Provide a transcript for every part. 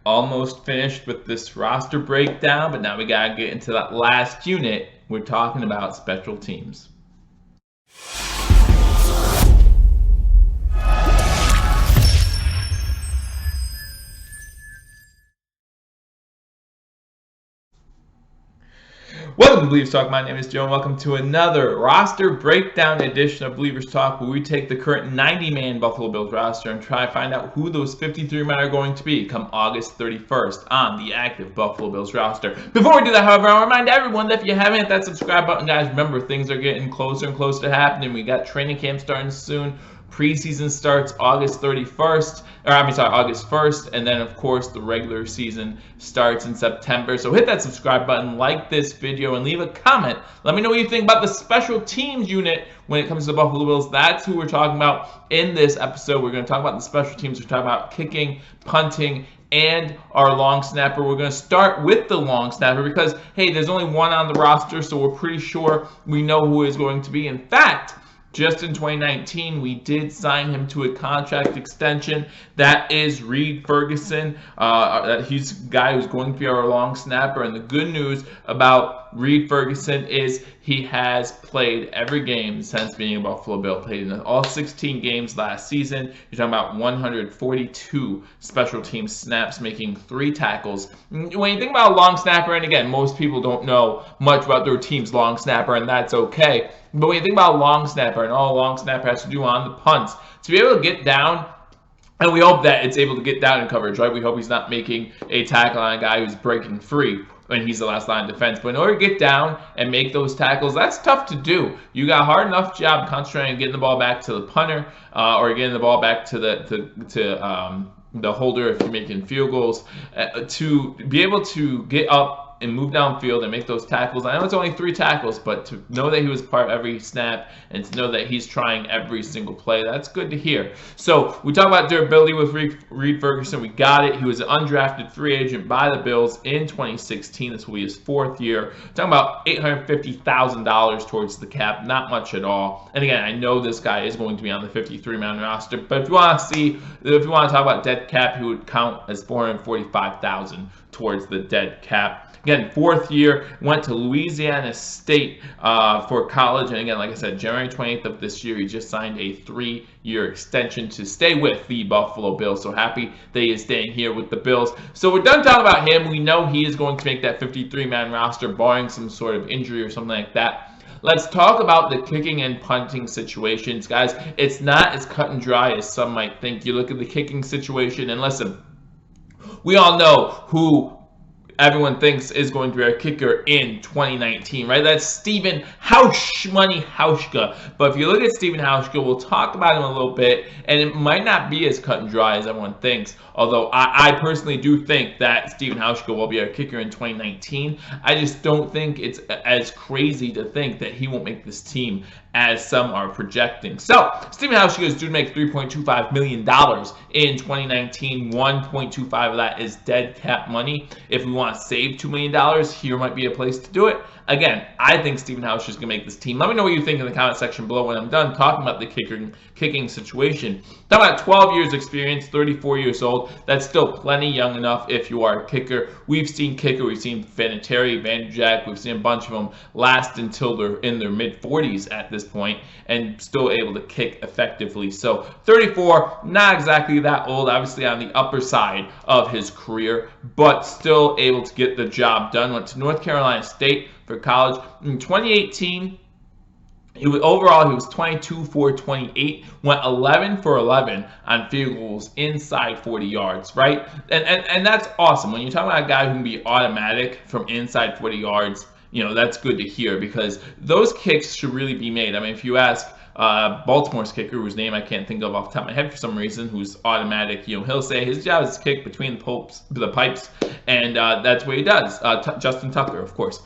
Almost finished with this roster breakdown, but now we gotta get into that last unit. We're talking about special teams. Welcome to Believers Talk. My name is Joe, and welcome to another roster breakdown edition of Believers Talk, where we take the current 90-man Buffalo Bills roster and try to find out who those 53 men are going to be come August 31st on the active Buffalo Bills roster. Before we do that, however, I'll remind everyone that if you haven't hit that subscribe button, guys, remember, things are getting closer and closer to happening. We got training camp starting soon. Preseason starts August 1st, and then of course the regular season starts in September. So hit that subscribe button, like this video, and leave a comment. Let me know what you think about the special teams unit when it comes to the Buffalo Bills. That's who we're talking about in this episode. We're going to talk about the special teams. We're talking about kicking, punting, and our long snapper. We're going to start with the long snapper because, hey, there's only one on the roster, so we're pretty sure we know who is going to be. In fact, just in 2019, we did sign him to a contract extension. That is Reed Ferguson. He's a guy who's going to be our long snapper. And the good news about Reed Ferguson is he has played every game since being a Buffalo Bill. Played in all 16 games last season. You're talking about 142 special team snaps, making 3 tackles. When you think about a long snapper, and again, most people don't know much about their team's long snapper, and that's okay. But when you think about a long snapper and all a long snapper has to do on the punts, to be able to get down, and we hope that it's able to get down in coverage, right? We hope he's not making a tackle on a guy who's breaking free when he's the last line of defense. But in order to get down and make those tackles, that's tough to do. You got a hard enough job concentrating on getting the ball back to the punter or getting the ball back to the holder if you're making field goals, to be able to get up and move downfield and make those tackles. I know it's only 3 tackles, but to know that he was part of every snap and to know that he's trying every single play, that's good to hear. So we talk about durability with Reed Ferguson. We got it. He was an undrafted free agent by the Bills in 2016. This will be his 4th year. Talking about $850,000 towards the cap. Not much at all. And again, I know this guy is going to be on the 53-man roster, but if you want to talk about dead cap, he would count as $445,000 towards the dead cap. Again, 4th year, went to Louisiana State for college. And again, like I said, January 28th of this year, he just signed a 3-year extension to stay with the Buffalo Bills. So happy that he is staying here with the Bills. So we're done talking about him. We know he is going to make that 53-man roster, barring some sort of injury or something like that. Let's talk about the kicking and punting situations, guys. It's not as cut and dry as some might think. You look at the kicking situation, and listen, we all know who everyone thinks is going to be our kicker in 2019, right? That's Stephen Hauschka. But if you look at Stephen Hauschka, we'll talk about him a little bit, and it might not be as cut and dry as everyone thinks. Although I personally do think that Stephen Hauschka will be our kicker in 2019. I just don't think it's as crazy to think that he won't make this team as some are projecting. So Stephen Hauschka is due to make $3.25 million in 2019. 1.25 of that is dead cap money. If we want to save $2 million, here might be a place to do it. Again, I think Stephen Hauschka is going to make this team. Let me know what you think in the comment section below when I'm done talking about the kicking situation. Talking about 12 years experience, 34 years old. That's still plenty young enough if you are a kicker. We've seen we've seen Vinatieri, Vanderjagt, we've seen a bunch of them last until they're in their mid-40s at this point and still able to kick effectively. So 34, not exactly that old, obviously on the upper side of his career, but still able to get the job done. Went to North Carolina State for college. In 2018, he was 22 for 28, went 11 for 11 on field goals inside 40 yards, right? And that's awesome. When you're talking about a guy who can be automatic from inside 40 yards, you know, that's good to hear because those kicks should really be made. I mean, if you ask Baltimore's kicker, whose name I can't think of off the top of my head for some reason, who's automatic, you know, he'll say his job is to kick between the pipes, and that's what he does. Justin Tucker, of course.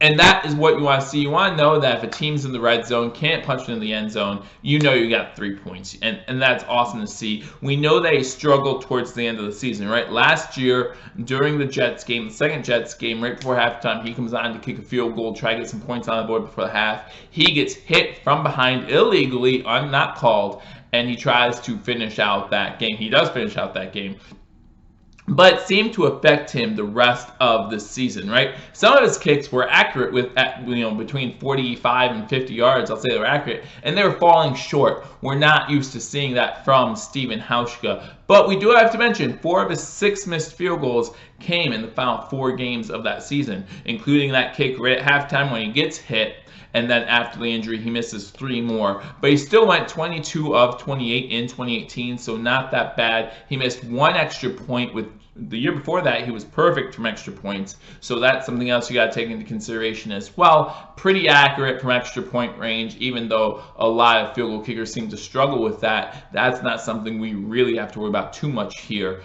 And that is what you want to see. You want to know that if a team's in the red zone, can't punch it in the end zone, you know you got 3 points. And that's awesome to see. We know that he struggled towards the end of the season, right? Last year, during the Jets game, the second Jets game, right before halftime, he comes on to kick a field goal, try to get some points on the board before the half. He gets hit from behind illegally, not called, and he tries to finish out that game. He does finish out that game. but seemed to affect him the rest of the season, right? Some of his kicks were accurate between 45 and 50 yards. I'll say they were accurate, and they were falling short. We're not used to seeing that from Stephen Hauschka. But we do have to mention 4 of his 6 missed field goals came in the final 4 games of that season, including that kick right at halftime when he gets hit. And then after the injury, he misses 3 more. But he still went 22 of 28 in 2018, so not that bad. He missed 1 extra point. With the year before that, he was perfect from extra points. So that's something else you got to take into consideration as well. Pretty accurate from extra point range, even though a lot of field goal kickers seem to struggle with that. That's not something we really have to worry about too much here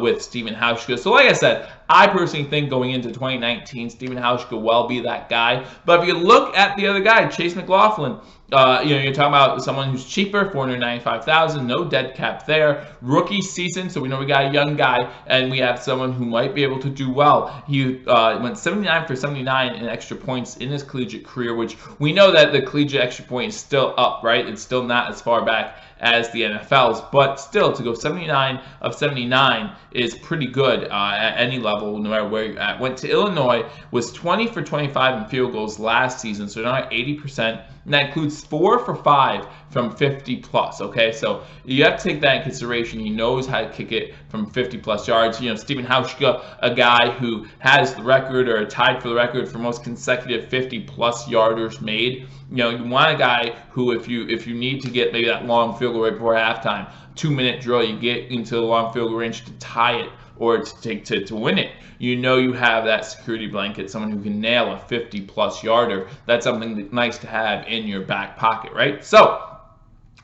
with Stephen Hauschka. So like I said, I personally think going into 2019, Stephen Hauschka will be that guy. But if you look at the other guy, Chase McLaughlin, you're talking about someone who's cheaper, $495,000, no dead cap there. Rookie season, so we know we got a young guy, and we have someone who might be able to do well. He went 79 for 79 in extra points in his collegiate career, which we know that the collegiate extra point is still up, right? It's still not as far back as the NFL's, but still to go 79 of 79 is pretty good at any level, no matter where you're at. Went to Illinois, was 20 for 25 in field goals last season, so now at 80%. And that includes 4 for 5 from 50 plus. Okay, so you have to take that in consideration. He knows how to kick it from 50 plus yards. Stephen Hauschka, a guy who has the record or tied for the record for most consecutive 50 plus yarders made. You want a guy who, if you need to get maybe that long field goal right before halftime, 2-minute drill, you get into the long field goal range to tie it or to win it. You have that security blanket, someone who can nail a 50 plus yarder. That's something that's nice to have in your back pocket, right? So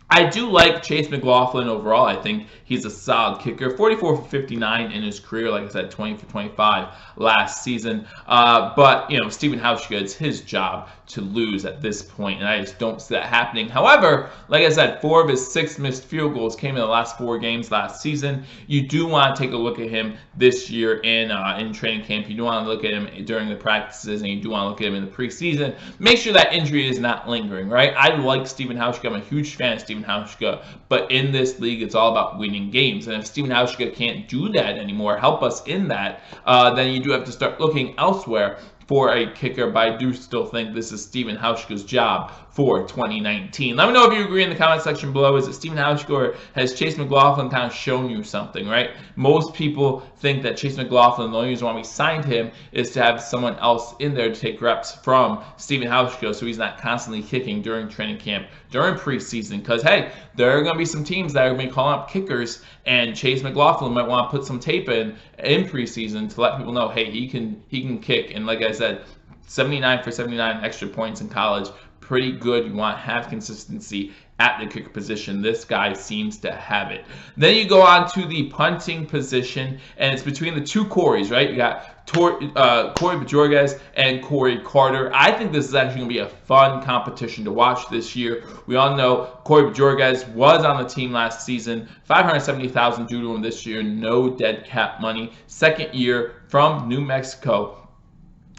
I do like Chase McLaughlin overall. I think he's a solid kicker. 44 for 59 in his career. Like I said, 20 for 25 last season. But Stephen Hauschka, it's his job to lose at this point, and I just don't see that happening. However, like I said, 4 of his 6 missed field goals came in the last 4 games last season. You do want to take a look at him this year in training camp. You do want to look at him during the practices, and you do want to look at him in the preseason. Make sure that injury is not lingering, right? I like Stephen Hauschka. I'm a huge fan of Stephen Hauschka, but in this league, it's all about winning games. And if Stephen Hauschka can't do that anymore, help us in that, then you do have to start looking elsewhere for a kicker. But I do still think this is Stephen Hauschka's job for 2019. Let me know if you agree in the comment section below. Is it Stephen Hauschka, or has Chase McLaughlin kind of shown you something, right? Most people think that Chase McLaughlin, the only reason why we signed him is to have someone else in there to take reps from Stephen Hauschka, so he's not constantly kicking during training camp, during preseason. Because, hey, there are going to be some teams that are going to be calling up kickers, and Chase McLaughlin might want to put some tape in preseason to let people know, hey, he can kick. And like I said, 79 for 79 extra points in college, pretty good. You want to have consistency at the kicker position. This guy seems to have it. Then you go on to the punting position, and it's between the 2 Coreys, right? You got Corey Bajorges and Corey Carter. I think this is actually going to be a fun competition to watch this year. We all know Corey Bajorges was on the team last season. $570,000 due to him this year. No dead cap money. Second year from New Mexico.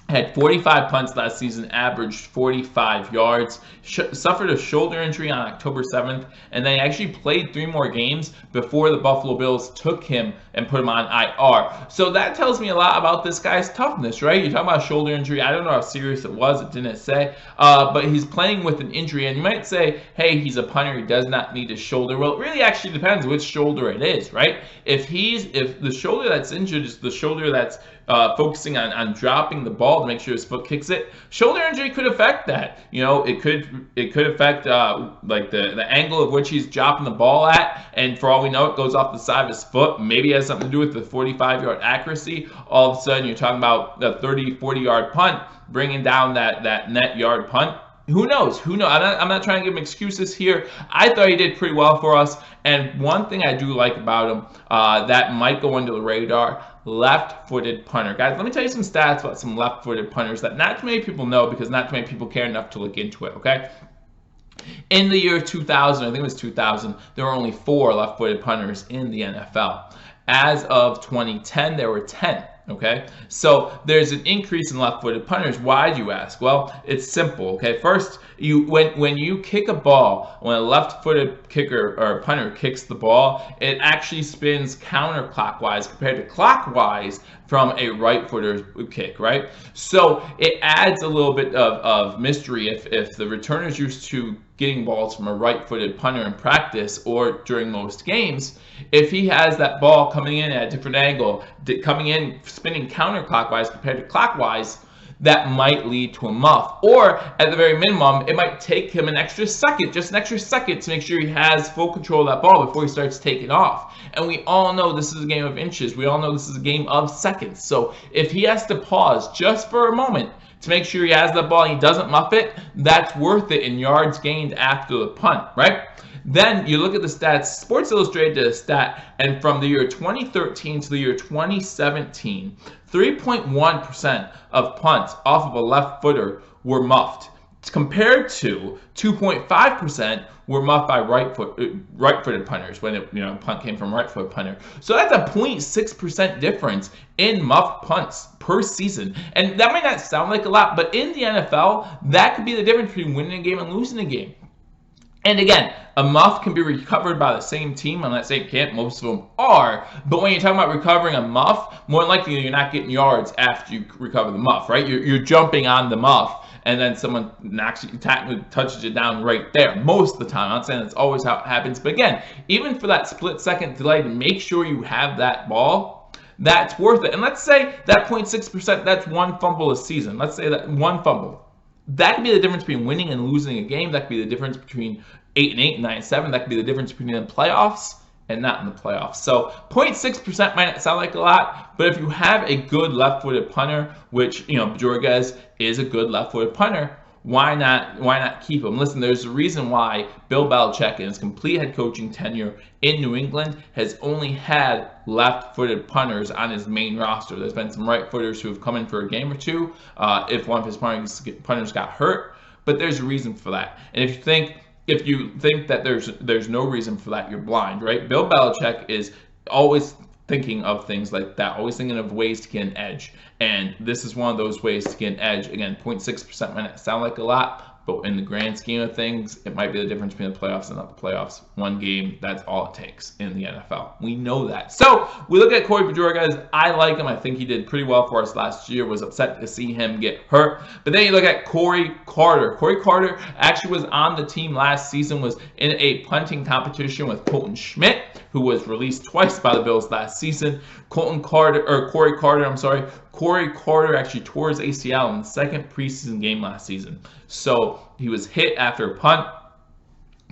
Had 45 punts last season, averaged 45 yards, suffered a shoulder injury on October 7th, and then he actually played 3 more games before the Buffalo Bills took him and put him on IR. So that tells me a lot about this guy's toughness, right? You're talking about a shoulder injury. I don't know how serious it was. It didn't say. But he's playing with an injury, and you might say, hey, he's a punter. He does not need his shoulder. Well, it really actually depends which shoulder it is, right? If the shoulder that's injured is the shoulder that's focusing on dropping the ball to make sure his foot kicks it, shoulder injury could affect that. It could affect like the angle of which he's dropping the ball at, and for all we know, it goes off the side of his foot. Maybe it has something to do with the 45-yard accuracy. All of a sudden, you're talking about the 30-40-yard punt, bringing down that net yard punt. Who knows? Who knows? I'm not trying to give him excuses here. I thought he did pretty well for us. And one thing I do like about him that might go under the radar, left-footed punter. Guys, let me tell you some stats about some left-footed punters that not too many people know, because not too many people care enough to look into it, okay? In the year 2000, I think it was 2000, there were only 4 left-footed punters in the NFL. As of 2010, there were 10. Okay, so there's an increase in left-footed punters. Why, do you ask? Well, it's simple. Okay, first, when you kick a ball, when a left-footed kicker or punter kicks the ball, it actually spins counterclockwise compared to clockwise from a right-footer's kick, right? So it adds a little bit of mystery if the returner's used to getting balls from a right-footed punter in practice or during most games. If he has that ball coming in at a different angle, coming in spinning counterclockwise compared to clockwise, that might lead to a muff. Or at the very minimum, it might take him an extra second, just an extra second, to make sure he has full control of that ball before he starts taking off. And we all know this is a game of inches. We all know this is a game of seconds. So if he has to pause just for a moment to make sure he has that ball and he doesn't muff it, that's worth it in yards gained after the punt, right? Then you look at the stats. Sports Illustrated did a stat, and from the year 2013 to the year 2017, 3.1% of punts off of a left footer were muffed, compared to 2.5% were muffed by right-footed punters when punt came from right-footed punter. So that's a 0.6% difference in muffed punts per season. And that might not sound like a lot, but in the NFL, that could be the difference between winning a game and losing a game. And again, a muff can be recovered by the same team. I'm not saying it can't, most of them are. But when you're talking about recovering a muff, more likely you're not getting yards after you recover the muff, right? You're jumping on the muff, and then someone actually touches it down right there. Most of the time. I'm not saying that's always how it happens. But again, even for that split-second delay to make sure you have that ball, that's worth it. And let's say that 0.6%, that's one fumble a season. Let's say that one fumble. That could be the difference between winning and losing a game. That could be the difference between 8-8 and 9-7. That could be the difference between the playoffs and not in the playoffs. So 0.6% might not sound like a lot, but if you have a good left-footed punter, which Bajorges is a good left-footed punter, why not keep him? Listen, there's a reason why Bill Belichick in his complete head coaching tenure in New England has only had left-footed punters on his main roster. There's been some right-footers who have come in for a game or two if one of his punters got hurt, but there's a reason for that. And if you think that there's no reason for that, you're blind, right? Bill Belichick is always thinking of things like that, always thinking of ways to get an edge. And this is one of those ways to get an edge. Again, 0.6% might not sound like a lot, but in the grand scheme of things, it might be the difference between the playoffs and not the playoffs. One game, that's all it takes in the NFL. We know that. So we look at Corey Bajorges. I like him. I think he did pretty well for us last year. Was upset to see him get hurt. But then you look at Corey Carter. Corey Carter actually was on the team last season, was in a punting competition with Colton Schmidt, who was released twice by the Bills last season. Corey Carter actually tore his ACL in the second preseason game last season. So he was hit after a punt,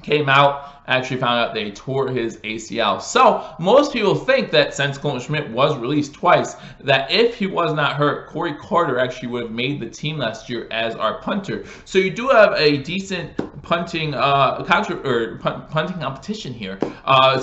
came out, actually found out they tore his ACL. So most people think that since Colton Schmidt was released twice, that if he was not hurt, Corey Carter actually would have made the team last year as our punter. So you do have a decent punting punting competition here.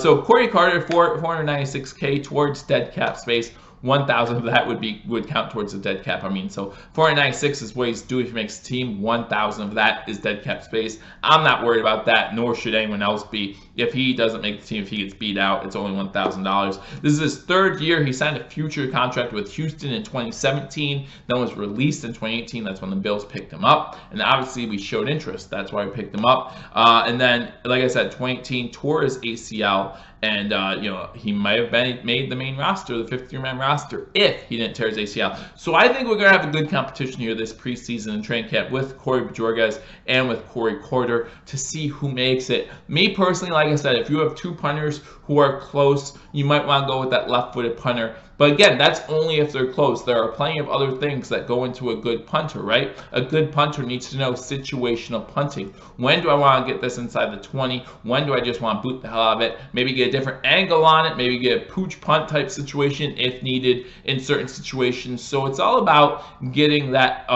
So Corey Carter, 496K towards dead cap space. 1,000 of that would count towards the dead cap. So 496 is what he's due if he makes the team. 1,000 of that is dead cap space. I'm not worried about that, nor should anyone else be. If he doesn't make the team, if he gets beat out, it's only $1,000. This is his third year. He signed a future contract with Houston in 2017, then was released in 2018. That's when the Bills picked him up, and obviously we showed interest. That's why we picked him up. And then, like I said, 2018 tore his ACL. And, he might have made the main roster, the 53-man roster, if he didn't tear his ACL. So I think we're going to have a good competition here this preseason and training camp with Corey Bajorges and with Corey Carter to see who makes it. Me personally, like I said, if you have two punters who are close, you might want to go with that left-footed punter. But again, that's only if they're close. There are plenty of other things that go into a good punter, right? A good punter needs to know situational punting. When do I want to get this inside the 20? When do I just want to boot the hell out of it? Maybe get a different angle on it. Maybe get a pooch punt type situation if needed in certain situations. So it's all about getting that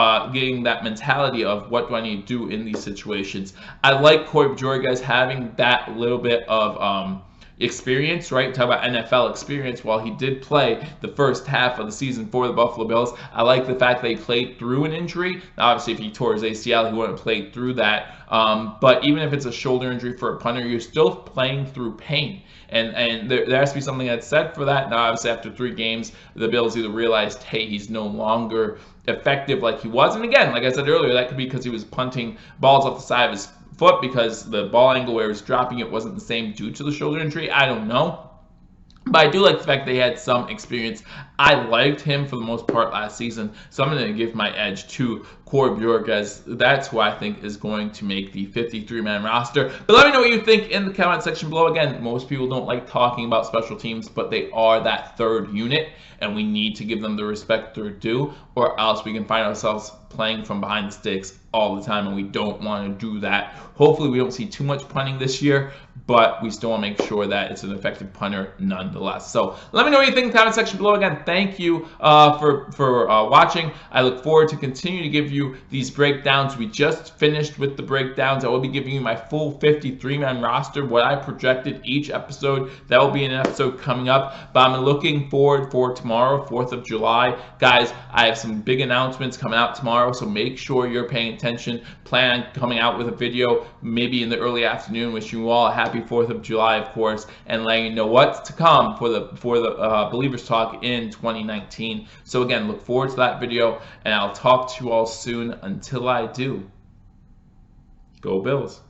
mentality of what do I need to do in these situations. I like Corey Bajorges having that little bit of experience, right? Talk about NFL experience. While he did play the first half of the season for the Buffalo Bills, I like the fact that he played through an injury. Now, obviously, if he tore his ACL, he wouldn't have played through that. But even if it's a shoulder injury for a punter, you're still playing through pain. And there has to be something that's said for that. Now, obviously, after 3 games, the Bills either realized, hey, he's no longer effective like he was. And again, like I said earlier, that could be because he was punting balls off the side of his foot because the ball angle where he was dropping it wasn't the same due to the shoulder injury. I don't know. But I do like the fact they had some experience. I liked him for the most part last season, so I'm going to give my edge to Corey Bjork, as that's who I think is going to make the 53-man roster. But let me know what you think in the comment section below. Again, most people don't like talking about special teams, but they are that third unit, and we need to give them the respect they're due, or else we can find ourselves playing from behind the sticks all the time, and we don't want to do that. Hopefully we don't see too much punting this year, but we still want to make sure that it's an effective punter nonetheless. So let me know what you think in the comment section below. Again, thank you for watching. I look forward to continue to give you these breakdowns. We just finished with the breakdowns. I will be giving you my full 53-man roster, what I projected each episode. That will be an episode coming up, but I'm looking forward for tomorrow, 4th of July. Guys, I have some big announcements coming out tomorrow, so make sure you're paying attention. Plan on coming out with a video maybe in the early afternoon. Wishing you all a happy 4th of July, of course, and letting you know what's to come for the Believers Talk in 2019. So again, look forward to that video, and I'll talk to you all soon. Until I do, go Bills.